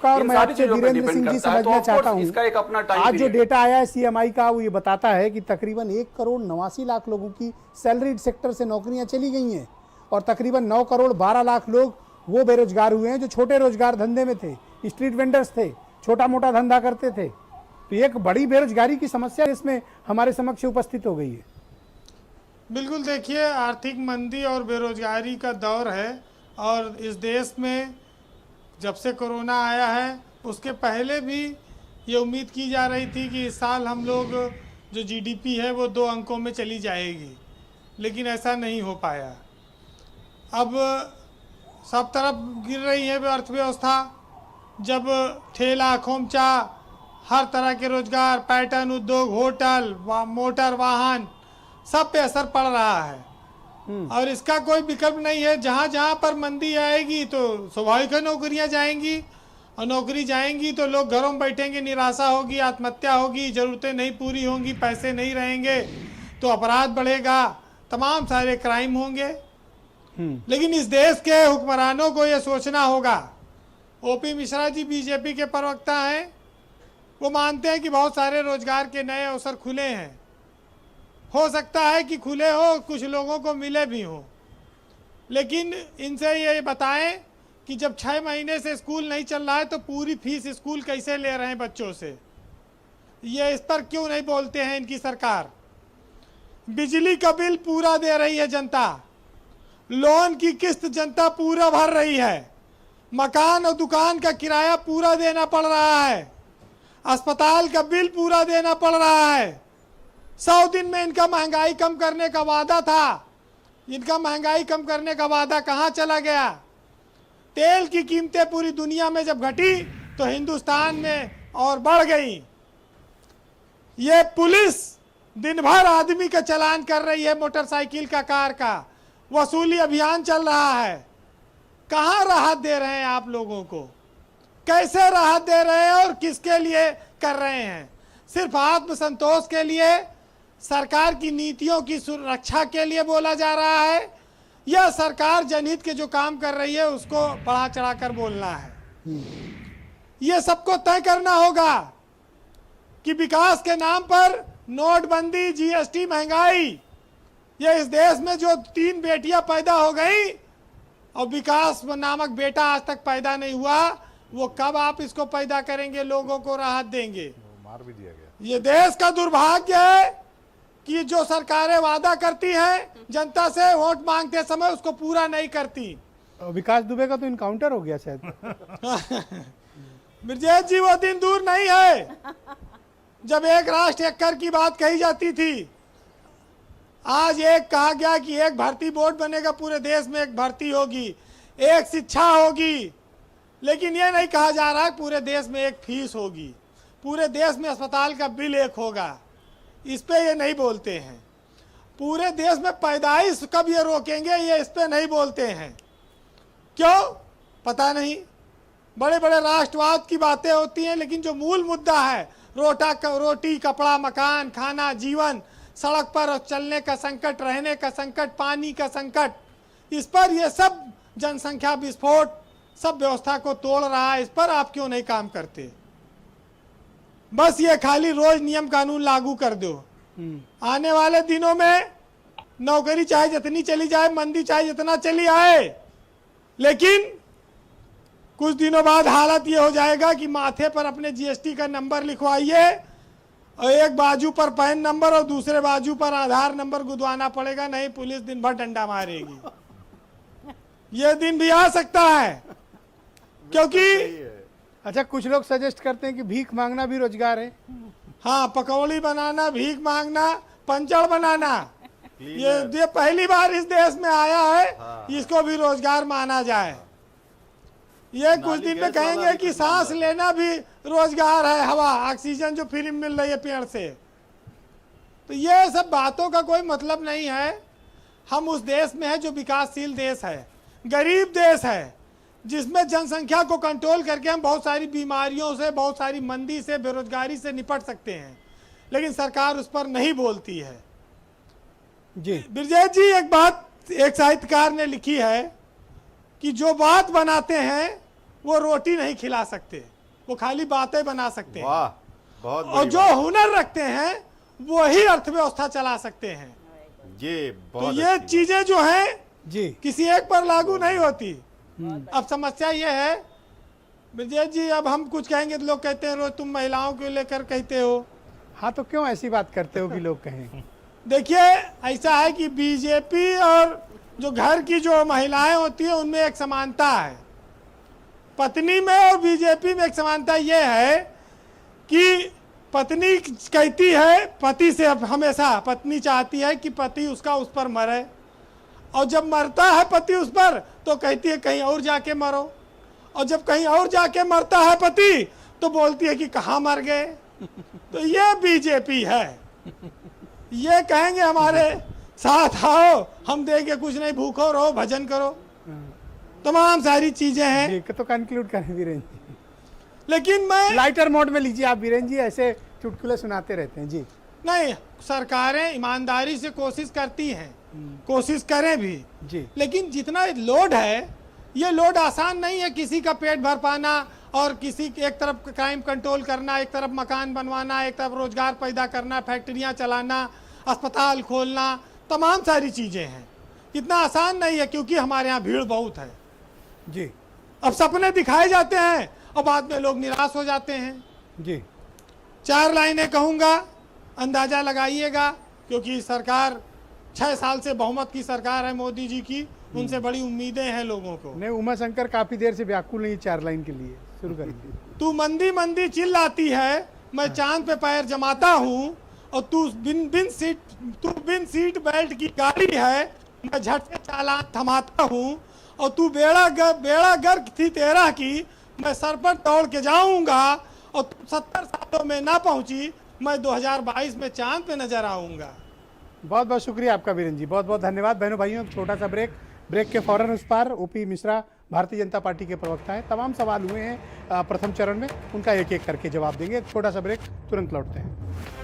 आपका और मैं आपसे वीरेंद्र सिंह जी समझना चाहता हूं, इसका एक अपना आज जो डेटा आया है सीएमआई का, वो ये बताता है कि तकरीबन 1,89,00,000 लोगों की सैलरीड सेक्टर से नौकरियां चली गई हैं और तकरीबन 9,12,00,000 लोग वो बेरोजगार हुए हैं जो छोटे रोजगार धंधे में थे, स्ट्रीट वेंडर्स थे, छोटा मोटा धंधा करते थे। तो एक बड़ी बेरोजगारी की समस्या इसमें हमारे समक्ष उपस्थित हो गई है। बिल्कुल, देखिए आर्थिक मंदी और बेरोजगारी का दौर है और इस देश में जब से कोरोना आया है उसके पहले भी ये उम्मीद की जा रही थी कि इस साल हम लोग जो जीडीपी है वो 2 अंकों में चली जाएगी, लेकिन ऐसा नहीं हो पाया। अब सब तरफ गिर रही है अर्थव्यवस्था। जब ठेला खोमचा, हर तरह के रोजगार, पर्यटन उद्योग, होटल, मोटर वाहन, सब पे असर पड़ रहा है और इसका कोई विकल्प नहीं है। जहाँ जहाँ पर मंदी आएगी तो स्वाभाविक है नौकरियाँ जाएंगी और नौकरी जाएंगी तो लोग घरों में बैठेंगे, निराशा होगी, आत्महत्या होगी, ज़रूरतें नहीं पूरी होंगी, पैसे नहीं रहेंगे तो अपराध बढ़ेगा, तमाम सारे क्राइम होंगे। लेकिन इस देश के हुक्मरानों को ये सोचना होगा। ओपी मिश्रा जी बीजेपी के प्रवक्ता हैं, वो मानते हैं कि बहुत सारे रोजगार के नए अवसर खुले हैं। हो सकता है कि खुले हो, कुछ लोगों को मिले भी हो, लेकिन इनसे ये बताएं कि जब 6 महीने से स्कूल नहीं चल रहा है तो पूरी फीस स्कूल कैसे ले रहे हैं बच्चों से, ये इस पर क्यों नहीं बोलते हैं इनकी सरकार। बिजली का बिल पूरा दे रही है जनता, लोन की किस्त जनता पूरा भर रही है, मकान और दुकान का किराया पूरा देना पड़ रहा है, अस्पताल का बिल पूरा देना पड़ रहा है। 100 दिन में इनका महंगाई कम करने का वादा था, इनका महंगाई कम करने का वादा कहाँ चला गया। तेल की कीमतें पूरी दुनिया में जब घटी तो हिंदुस्तान में और बढ़ गई। ये पुलिस दिन भर आदमी का चालान कर रही है, मोटरसाइकिल का, कार का, वसूली अभियान चल रहा है। कहाँ राहत दे रहे हैं आप लोगों को, कैसे राहत दे रहे हैं और किसके लिए कर रहे हैं। सिर्फ आत्मसंतोष के लिए, सरकार की नीतियों की सुरक्षा के लिए बोला जा रहा है, या सरकार जनहित के जो काम कर रही है उसको बढ़ा चढ़ा कर बोलना है। ये सबको तय करना होगा कि विकास के नाम पर नोटबंदी, जीएसटी, महंगाई, ये इस देश में जो 3 बेटियां पैदा हो गई और विकास नामक बेटा आज तक पैदा नहीं हुआ, वो कब आप इसको पैदा करेंगे, लोगों को राहत देंगे। मार भी दिया गया। ये देश का दुर्भाग्य है कि जो सरकारें वादा करती हैं जनता से वोट मांगते समय उसको पूरा नहीं करती। विकास दुबे का तो इनकाउंटर हो गया शायद। ब्रजेश जी, वो दिन दूर नहीं है जब एक राष्ट्र एक कर की बात कही जाती थी। आज एक कहा गया कि एक भर्ती बोर्ड बनेगा, पूरे देश में एक भर्ती होगी, एक शिक्षा होगी, लेकिन ये नहीं कहा जा रहा है पूरे देश में एक फीस होगी, पूरे देश में अस्पताल का बिल एक होगा। इस पे ये नहीं बोलते हैं। पूरे देश में पैदाइश कब ये रोकेंगे, ये इस पे नहीं बोलते हैं। क्यों पता नहीं। बड़े बड़े राष्ट्रवाद की बातें होती हैं, लेकिन जो मूल मुद्दा है, रोटी, कपड़ा, मकान, खाना, जीवन, सड़क पर चलने का संकट, रहने का संकट, पानी का संकट, इस पर ये सब जनसंख्या विस्फोट सब व्यवस्था को तोड़ रहा है। इस पर आप क्यों नहीं काम करते। बस ये खाली रोज नियम कानून लागू कर दो। आने वाले दिनों में नौकरी चाहे जितनी चली जाए, मंदी चाहे जितना चली आए, लेकिन कुछ दिनों बाद हालत ये हो जाएगा कि माथे पर अपने जीएसटी का नंबर लिखवाइए और एक बाजू पर पैन नंबर और दूसरे बाजू पर आधार नंबर गुदवाना पड़ेगा, नहीं पुलिस दिन भर डंडा मारेगी। ये दिन भी आ सकता है, क्योंकि अच्छा, कुछ लोग सजेस्ट करते हैं कि भीख मांगना भी रोजगार है। हाँ, पकौड़ी बनाना, भीख मांगना, पंचड़ बनाना, ये पहली बार इस देश में आया है। हाँ। इसको भी रोजगार माना जाए। ये कुछ दिन में कहेंगे कि सांस लेना भी रोजगार है, हवा, ऑक्सीजन जो फ्री मिल रही है पेड़ से। तो ये सब बातों का कोई मतलब नहीं है। हम उस देश में है जो विकासशील देश है, गरीब देश है, जिसमें जनसंख्या को कंट्रोल करके हम बहुत सारी बीमारियों से, बहुत सारी मंदी से, बेरोजगारी से निपट सकते हैं, लेकिन सरकार उस पर नहीं बोलती है। जी ब्रजेश जी, एक बात एक साहित्यकार ने लिखी है कि जो बात बनाते हैं वो रोटी नहीं खिला सकते, वो खाली बातें बना सकते हैं। वाह, बहुत और बड़ी जो हुनर रखते हैं वो ही अर्थव्यवस्था चला सकते हैं। बात। ये तो बहुत ये अच्छी बात। चीजें जो हैं जी किसी एक पर लागू नहीं होती। अब समस्या ये है विजय जी, अब हम कुछ कहेंगे तो लोग कहते हैं रोज तुम महिलाओं को लेकर कहते हो। हाँ, तो क्यों ऐसी बात करते हो कि लोग कहें? देखिए ऐसा है कि बीजेपी और जो घर की जो महिलाएं होती है उनमें एक समानता है, पत्नी में और बीजेपी में एक समानता ये है कि पत्नी कहती है पति से, हमेशा पत्नी चाहती है कि पति उसका उस पर मरे, और जब मरता है पति उस पर तो कहती है कहीं और जाके मरो, और जब कहीं और जाके मरता है पति तो बोलती है कि कहाँ मर गए। तो ये बीजेपी है। ये कहेंगे हमारे साथ आओ, हम देंगे कुछ नहीं, भूखो रहो, भजन करो, तमाम सारी चीजें हैं। जी, तो कंक्लूड करें वीरेन जी। लेकिन मैं लाइटर मोड में लीजिए आप वीरेन जी, ऐसे चुटकुले सुनाते रहते हैं। जी नहीं, सरकारें ईमानदारी से कोशिश करती हैं, कोशिश करें भी, जी लेकिन जितना लोड है, ये लोड आसान नहीं है। किसी का पेट भर पाना और किसी एक तरफ क्राइम कंट्रोल करना, एक तरफ मकान बनवाना, एक तरफ रोजगार पैदा करना, फैक्ट्रियां चलाना, अस्पताल खोलना, तमाम सारी चीजें हैं। इतना आसान नहीं है क्योंकि हमारे यहाँ भीड़ बहुत है। जी अब सपने दिखाए जाते हैं और बाद में लोग निराश हो जाते हैं। जी 4 लाइनें कहूँगा, अंदाजा लगाइएगा, क्योंकि सरकार 6 साल से बहुमत की सरकार है मोदी जी की, उनसे बड़ी उम्मीदें हैं लोगों को। नहीं, उमा शंकर काफी देर से व्याकुल नहीं 4 लाइन के लिए, शुरू करिए। तू मंदी मंदी चिल्लाती है, मैं चांद पे पैर जमाता हूँ, और तू बिन सीट बेल्ट की गाड़ी है, मैं झट से चालान थमाता हूँ, और तू बेड़ा गर्क थी तेरा की, मैं सर पर दौड़ के जाऊंगा, और तू 70 सालों में ना पहुंची, मैं 2022 में चांद पे नजर आऊंगा। बहुत बहुत शुक्रिया आपका वीरेन जी, बहुत बहुत धन्यवाद। बहनों भाइयों, छोटा सा ब्रेक के फौरन उस पार ओपी मिश्रा भारतीय जनता पार्टी के प्रवक्ता हैं। तमाम सवाल हुए हैं प्रथम चरण में, उनका एक एक करके जवाब देंगे। छोटा सा ब्रेक, तुरंत लौटते हैं।